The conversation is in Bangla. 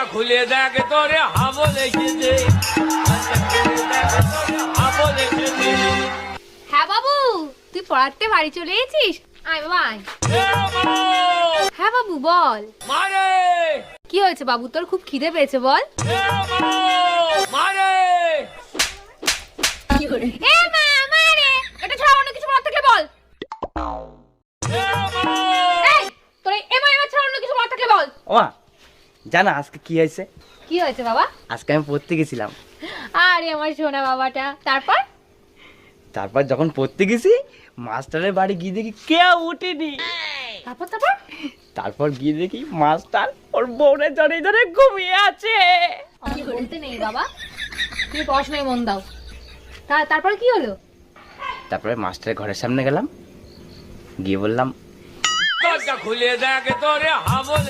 দরজা খুলে দেখ তোরে হাবল এসেছে। হাবল এসেছে। হ্যাঁ বাবু, তুই পড়াতে বাড়ি চলে এসেছিস? আয় বাবা আয়। হ্যাঁ বাবু বল। মারে কি হয়েছে বাবু, তোর খুব খিদে পেয়েছে বল। মারে এ মা মারে, এটা ছাড়া অন্য কিছু বলার থাকলে বল। এই তোর এ মা এমা ছাড়া অন্য কিছু বলার থাকলে বল। ওমা জানা আজকে কি হয়েছে? কি হয়েছে বাবা? আজকে আমি পড়তে গেছিলাম। আরে আমার সোনা বাবাটা। তারপর যখন পড়তে গেছি মাস্টারের বাড়ি গিয়ে দেখি কেউ উঠেনি। তারপর তারপর গিয়ে দেখি মাস্টার ওর বউরে জড়ে জড়ে ঘুমিয়ে আছে। আমি বলতে নেই বাবা, তুমি পড়াশোনায় মন দাও। তারপর কি হলো? তারপরে মাস্টারের ঘরের সামনে গেলাম, গিয়ে বললাম দরজা খুলে দেখ তোরে হাবল